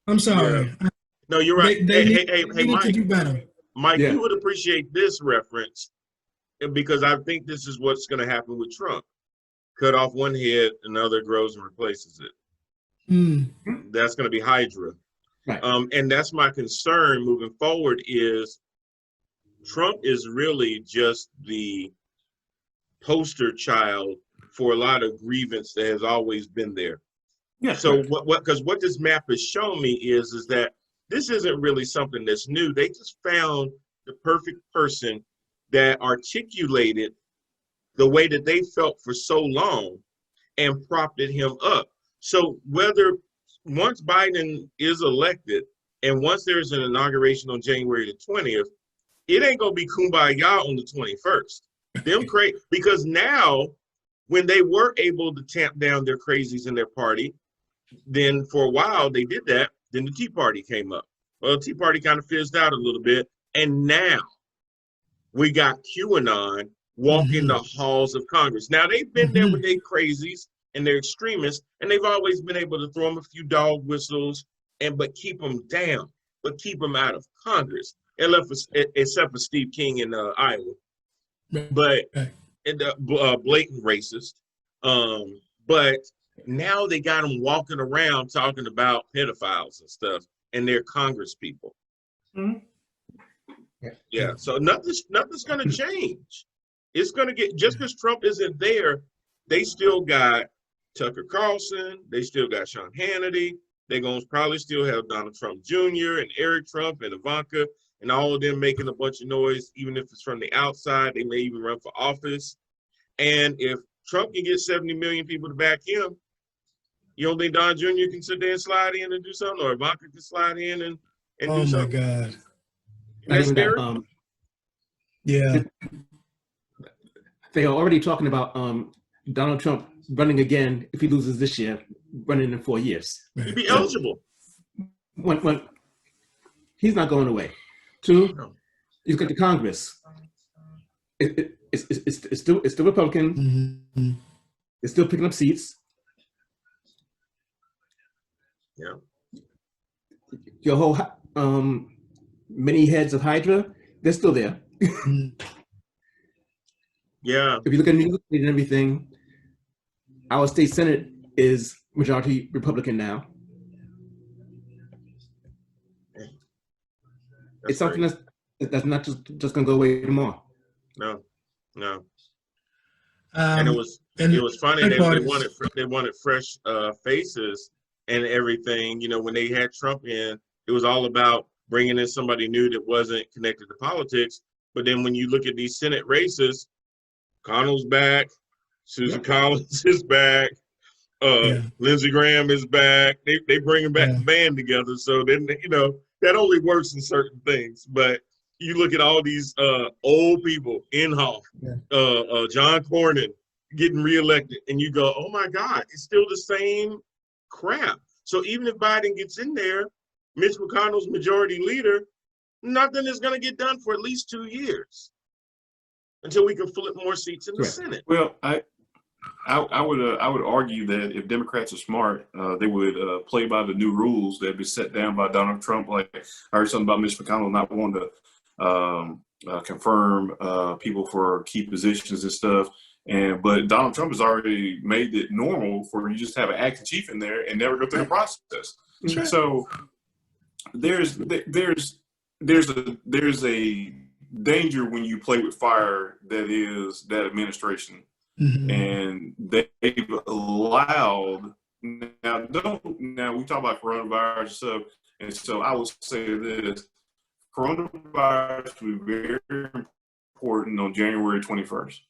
I'm sorry. Yeah. No, you're right. Hey, Mike. To do better. Mike, you would appreciate this reference because I think this is what's going to happen with Trump. Cut off one head, another grows and replaces it. That's going to be Hydra. Right. And that's my concern moving forward is Trump is really just the poster child for a lot of grievance that has always been there. Yeah. So because what this map has shown me is that this isn't really something that's new. They just found the perfect person that articulated the way that they felt for so long and propped him up. So whether once Biden is elected and once there's an inauguration on January the 20th, it ain't gonna be kumbaya on the 21st. Them crazy, because now when they were able to tamp down their crazies in their party, then for a while they did that. Then the Tea Party came up. Well, the Tea Party kind of fizzed out a little bit. And now we got QAnon walking the halls of Congress. Now they've been there with their crazies and their extremists, and they've always been able to throw them a few dog whistles but keep them down, but keep them out of Congress, except for Steve King in Iowa. But blatant racist. But Now they got them walking around talking about pedophiles and stuff, and they're Congress people. Mhm. Yeah. So nothing's going to change. It's going to get, just because Trump isn't there, they still got Tucker Carlson. They still got Sean Hannity. They're going to probably still have Donald Trump Jr. and Eric Trump and Ivanka and all of them making a bunch of noise, even if it's from the outside. They may even run for office. And if Trump can get 70 million people to back him, you don't think Don Jr. can sit there and slide in and do something, or Ivanka can slide in and Oh do my something? God. Not That's even scary. that. Yeah. They are already talking about Donald Trump running again if he loses this year, running in 4 years. He'd be So- eligible. When he's not going away. Two, No. you got the Congress. It's still Republican. Mhm. It's still picking up seats. Yeah. Your whole many heads of Hydra, they're still there. Mhm. Yeah. If you look at New York State and everything, our state Senate is majority Republican now. It's something great. that's not just gonna go away tomorrow. No. And it was funny. good They part is- wanted fresh faces and everything. You know, when they had Trump in, it was all about bringing in somebody new that wasn't connected to politics. But then when you look at these Senate races, Connell's back, Susan Collins is back, Lindsey Graham is back. They bringing back the band together. So then, you know, that only works in certain things. But you look at all these old people, Inhofe, John Cornyn getting reelected, and you go, oh my God, it's still the same crap. So even if Biden gets in there, Mitch McConnell's majority leader, nothing is going to get done for at least 2 years until we can flip more seats in the Senate. Well, I would argue that if Democrats are smart, they would play by the new rules that have been set down by Donald Trump. Like I heard something about Mitch McConnell not wanting to confirm people for key positions and stuff. But Donald Trump has already made it normal for you just to have an acting chief in there and never go through the process. Sure. So there's a danger when you play with fire that is that administration. Mhm. And they've allowed now we talk about coronavirus and stuff, and so I would say this: coronavirus will be very important on January 21st,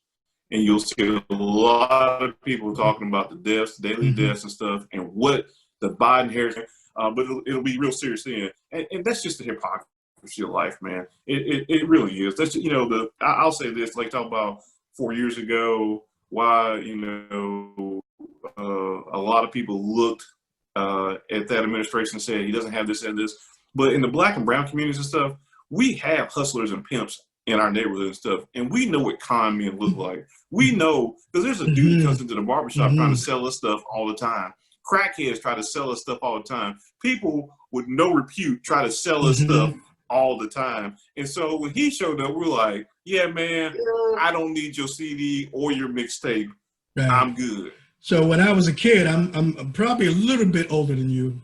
and you'll see a lot of people talking about the deaths, daily deaths and stuff, and what the Biden Harris. But it'll be real serious then, and that's just the hypocrisy of life, man. It really is. That's I'll say this: like talk about 4 years ago. Why, a lot of people looked at that administration and said he doesn't have this and this. But in the black and brown communities and stuff, we have hustlers and pimps in our neighborhood and stuff. And we know what con men look like. We know, because there's a dude that comes into the barbershop trying to sell us stuff all the time. Crackheads try to sell us stuff all the time. People with no repute try to sell us stuff all the time. And so when he showed up, we're like, yeah, man, I don't need your CD or your mixtape. Right. I'm good. So when I was a kid, I'm probably a little bit older than you.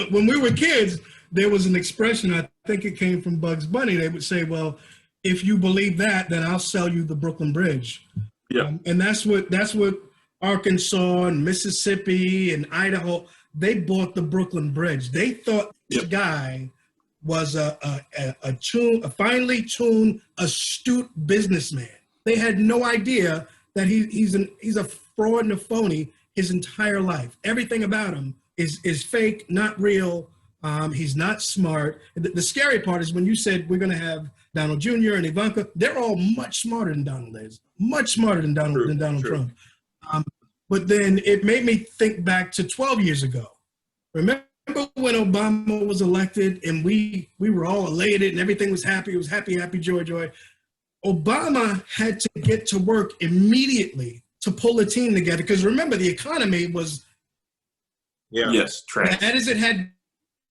When we were kids, there was an expression, I think it came from Bugs Bunny. They would say, well, if you believe that, then I'll sell you the Brooklyn Bridge. Yeah. And that's what Arkansas and Mississippi and Idaho, they bought the Brooklyn Bridge. They thought this guy was a finely tuned, astute businessman. They had no idea that he's a fraud and a phony his entire life. Everything about him is fake, not real. He's not smart. The scary part is when you said we're going to have Donald Jr. and Ivanka, they're all much smarter than Donald is, much smarter than Donald Trump. But then it made me think back to 12 years ago. Remember when Obama was elected and we were all elated and everything was happy. It was happy, joy. Obama had to get to work immediately to pull a team together. Because remember, the economy was trash. bad as it had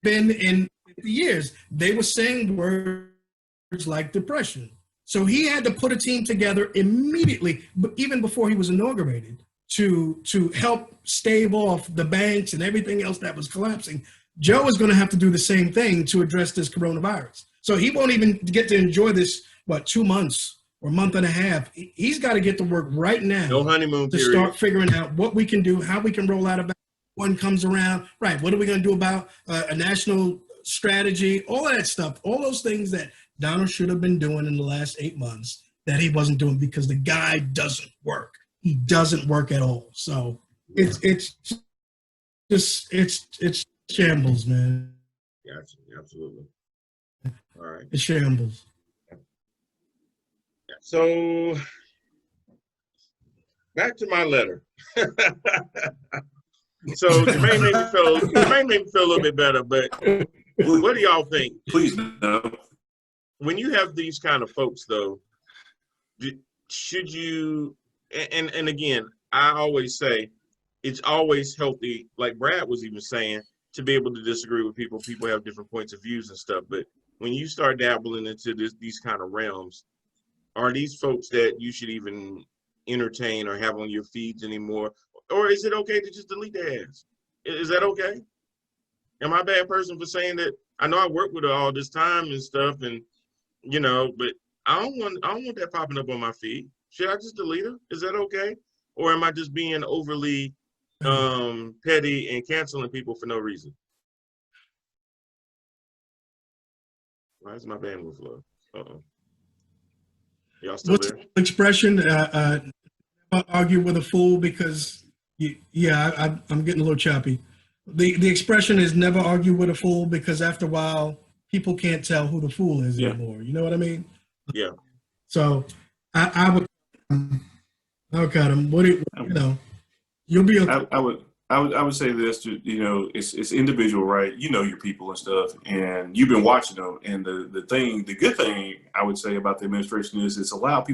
been in 50 years. They were saying words like depression. So he had to put a team together immediately, but even before he was inaugurated. to help stave off the banks and everything else that was collapsing, Joe is going to have to do the same thing to address this coronavirus. So he won't even get to enjoy this, 2 months or a month and a half. He's got to get to work right now. No honeymoon to period. start figuring out what we can do, how we can roll out a vaccine. One comes around, right? What are we going to do about a national strategy? All of that stuff, all those things that Donald should have been doing in the last 8 months that he wasn't doing because the guy doesn't work. He doesn't work at all. So it's shambles, man. Gotcha. Absolutely. All right. It's shambles. So back to my letter. So Jermaine made me feel a little bit better, but what do y'all think? Please no. When you have these kind of folks, though, should you? And again, I always say it's always healthy. Like Brad was even saying, to be able to disagree with people. People have different points of views and stuff. But when you start dabbling into these kind of realms, are these folks that you should even entertain or have on your feeds anymore? Or is it okay to just delete their ass? Is that okay? Am I a bad person for saying that? I know I worked with her all this time and stuff, and but I don't want that popping up on my feed. Should I just delete her? Is that okay? Or am I just being overly petty and canceling people for no reason? Why is my bandwidth low? Uh-oh. Y'all still What's there? the expression? Argue with a fool because, I'm getting a little choppy. The expression is never argue with a fool because after a while, people can't tell who the fool is anymore. You know what I mean? Yeah. So I would cut him. What do you you'll be okay. I would say this to, it's individual, right? You know your people and stuff, and you've been watching them. And the good thing I would say about the administration is it's allowed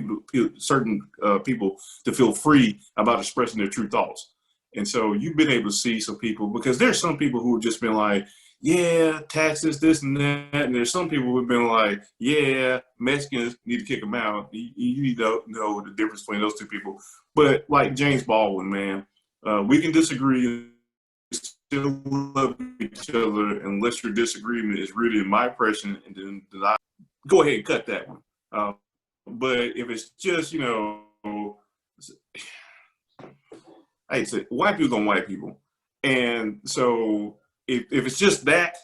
certain people to feel free about expressing their true thoughts. And so you've been able to see some people, because there's some people who have just been like, yeah, taxes, this and that. And there's some people who have been like, yeah, Mexicans need to kick them out. You don't know the difference between those two people. But like James Baldwin, man, we can disagree and still love each other unless your disagreement is rooted in my impression, and then I go ahead and cut that one. But if it's just, I hate to say, white people on white people. And so if it's just that,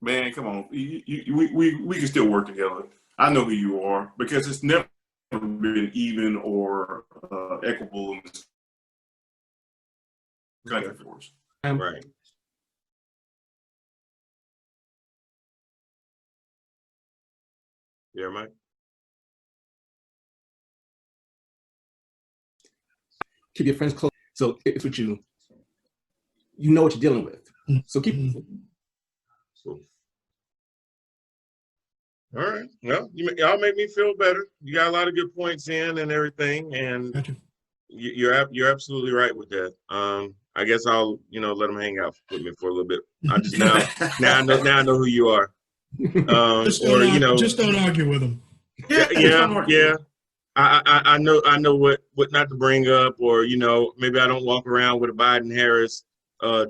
man, come on, we can still work together. I know who you are, because it's never been even or equitable in this country for us. Right. Yeah, Mike. Keep your friends close. So it's what you know what you're dealing with. So keep. Cool. All right. Well, y'all make me feel better. You got a lot of good points in and everything, and you're absolutely right with that. I guess I'll let them hang out with me for a little bit. I just now I know who you are. Just don't argue with them. Yeah. I know what not to bring up, or maybe I don't walk around with a Biden Harris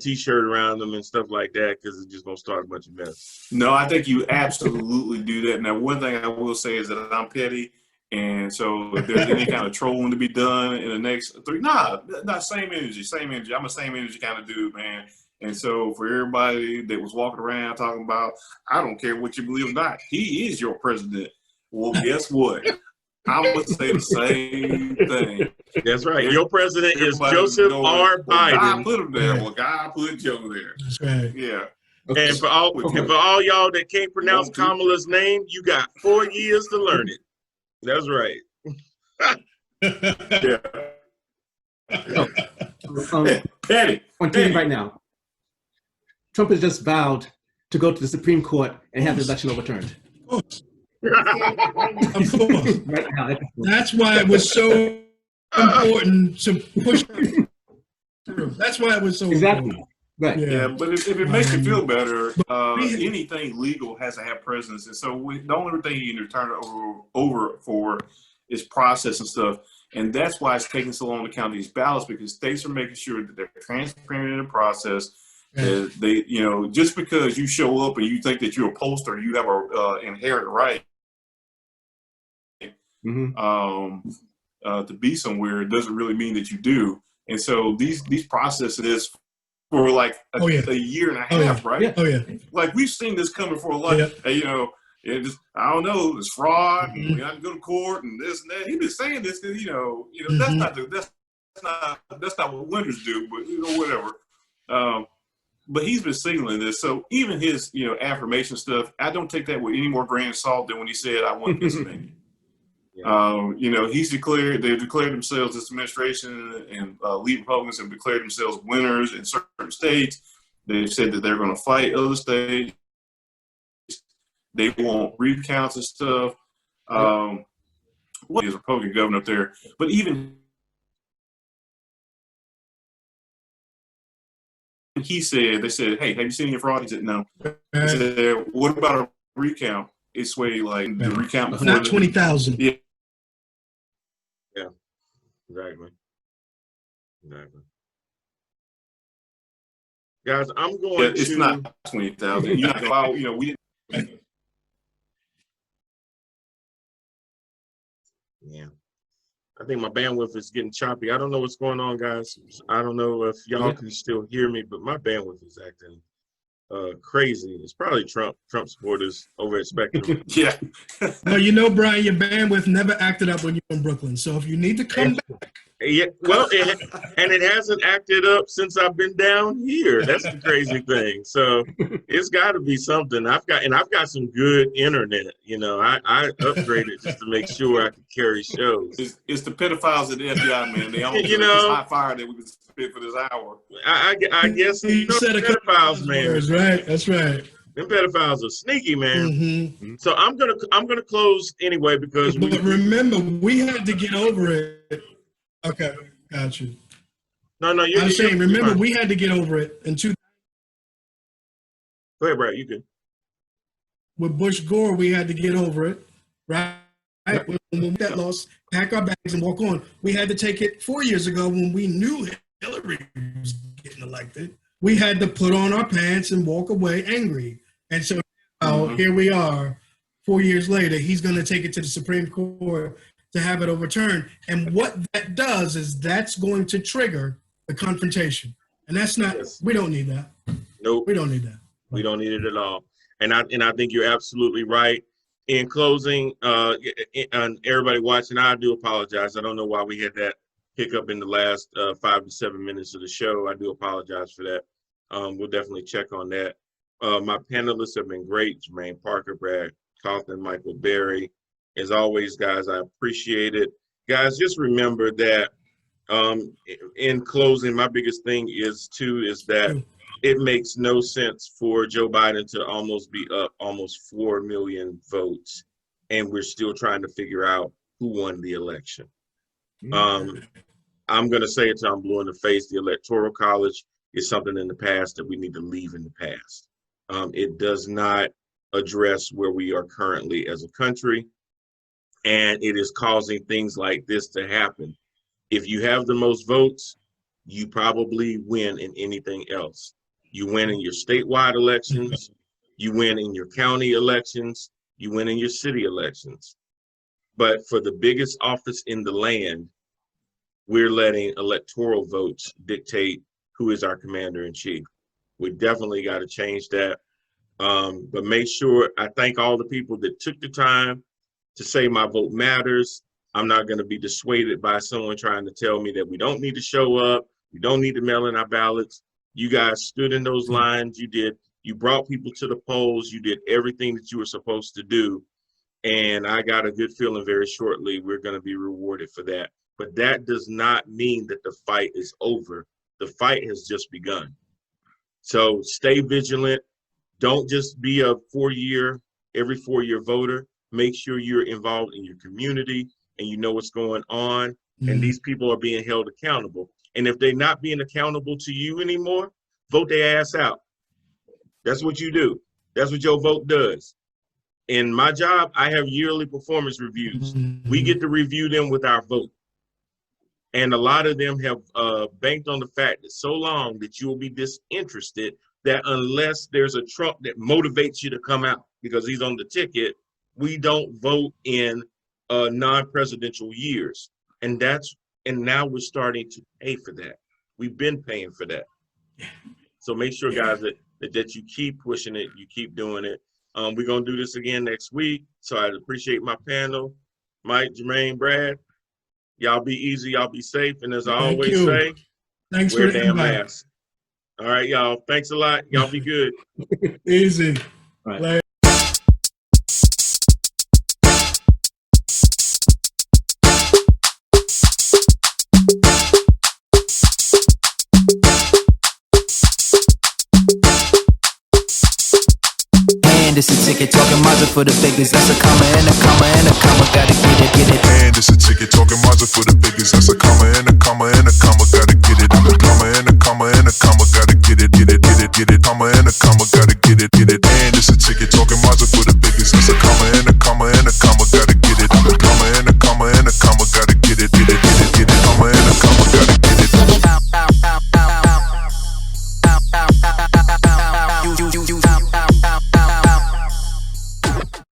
t-shirt around them and stuff like that, because it's just gonna start a bunch of mess. No, I think you absolutely do that. Now, one thing I will say is that I'm petty, and so if there's any kind of trolling to be done in the next not same energy. I'm a same energy kind of dude, man. And so for everybody that was walking around talking about, I don't care what you believe or not, he is your president. Well, guess what? I'm going to say the same thing. That's right. Your president is Joseph R. Biden. God put him there. Well, God put Joe there. That's right. Yeah. And for all y'all that can't pronounce Kamala's name, you got 4 years to learn it. That's right. Yeah. Petty. On TV right now, Trump has just vowed to go to the Supreme Court and have the election overturned. Of course. Right now, that's why it was so important to push through. That's why it was so important. Right. Yeah, but if it makes you feel better, anything legal has to have presence. And so the only thing you can turn it over for is process and stuff. And that's why it's taking so long to count these ballots, because states are making sure that they're transparent in the process. That they, you know, just because you show up and you think that you're a pollster, you have a inherent right to be somewhere. It doesn't really mean that you do. And so these processes for like a year and a half, right? Oh yeah. Like we've seen this coming for a lot. You know, it just, I don't know, it's fraud. We have to go to court and this and that. He's been saying this because you know that's not what winners do. But you know, whatever. But he's been signaling this. So even his, you know, affirmation stuff, I don't take that with any more grain of salt than when he said, "I won Pennsylvania." You know, they've declared themselves, this administration and lead Republicans have declared themselves winners in certain states. They've said that they're going to fight other states. They want recounts and stuff. What is a Republican governor up there? But even he said, they said, "Hey, have you seen any fraud?" He said, "No." He said, "What about a recount?" It's way like the recount before not 20,000. Yeah, exactly. Guys, I'm going it's to. not 20,000. You're not going. You know, we. Yeah. I think my bandwidth is getting choppy. I don't know what's going on, guys. I don't know if y'all can still hear me, but my bandwidth is acting crazy. It's probably Trump supporters over at Spectrum. Yeah. Well, you know, Brian, your bandwidth never acted up when you're in Brooklyn. So if you need to come back. Yeah, well, it hasn't acted up since I've been down here. That's the crazy thing. So it's got to be something. I've got some good internet. You know, I upgraded just to make sure I could carry shows. It's the pedophiles at the FBI, man. They almost you know, hot fire that we can spit for this hour. I guess you know, said pedophiles, man. That's right. That's right. Them pedophiles are sneaky, man. So I'm gonna close anyway because. But remember, we had to get over it. Okay, got you. No, I'm saying, remember, we had to get over it in two. Go ahead, Brad. You can. With Bush Gore, we had to get over it, right? When we got lost, pack our bags and walk on. We had to take it 4 years ago when we knew Hillary was getting elected. We had to put on our pants and walk away angry. And so here we are, 4 years later. He's going to take it to the Supreme Court to have it overturned. And what that does is that's going to trigger the confrontation. And that's not, we don't need that. Nope. We don't need that. We don't need it at all. And I think you're absolutely right. In closing, and everybody watching, I do apologize. I don't know why we had that hiccup in the last 5 to 7 minutes of the show. I do apologize for that. We'll definitely check on that. My panelists have been great. Jermaine Parker, Brad Kaufman, Michael Berry. As always, guys, I appreciate it. Guys, just remember that in closing, my biggest thing is that it makes no sense for Joe Biden to almost be up almost 4 million votes, and we're still trying to figure out who won the election. I'm going to say it till I'm blue in the face. The Electoral College is something in the past that we need to leave in the past. It does not address where we are currently as a country. And it is causing things like this to happen. If you have the most votes, you probably win in anything else. You win in your statewide elections, you win in your county elections, you win in your city elections. But for the biggest office in the land, we're letting electoral votes dictate who is our commander in chief. We definitely got to change that. But make sure, I thank all the people that took the time to say my vote matters. I'm not going to be dissuaded by someone trying to tell me that we don't need to show up, we don't need to mail in our ballots. You guys stood in those lines. You brought people to the polls. You did everything that you were supposed to do. And I got a good feeling very shortly we're going to be rewarded for that. But that does not mean that the fight is over. The fight has just begun. So stay vigilant. Don't just be a every 4 year voter. Make sure you're involved in your community and you know what's going on. And these people are being held accountable. And if they're not being accountable to you anymore, vote their ass out. That's what you do. That's what your vote does. In my job, I have yearly performance reviews. We get to review them with our vote. And a lot of them have banked on the fact that so long that you will be disinterested that unless there's a Trump that motivates you to come out because he's on the ticket, we don't vote in non-presidential years. And now we're starting to pay for that. We've been paying for that. So make sure, guys, that you keep pushing it, you keep doing it. We're gonna do this again next week. So I appreciate my panel, Mike, Jermaine, Brad. Y'all be easy, y'all be safe, and as I always say, thanks wear for the damn invite. mask. All right, y'all. Thanks a lot. Y'all be good. Easy. Right. Later. And it's a ticket talking Mazda for the biggest. That's a comma and a comma and a comma. Gotta get it. And it's a ticket talking Mazda for the biggest. That's a comma and a comma and a comma. Gotta get it. I'm a comma and a comma and a comma. Gotta get it. Comma and a comma. Gotta get it. And it's a ticket talking Mazda for the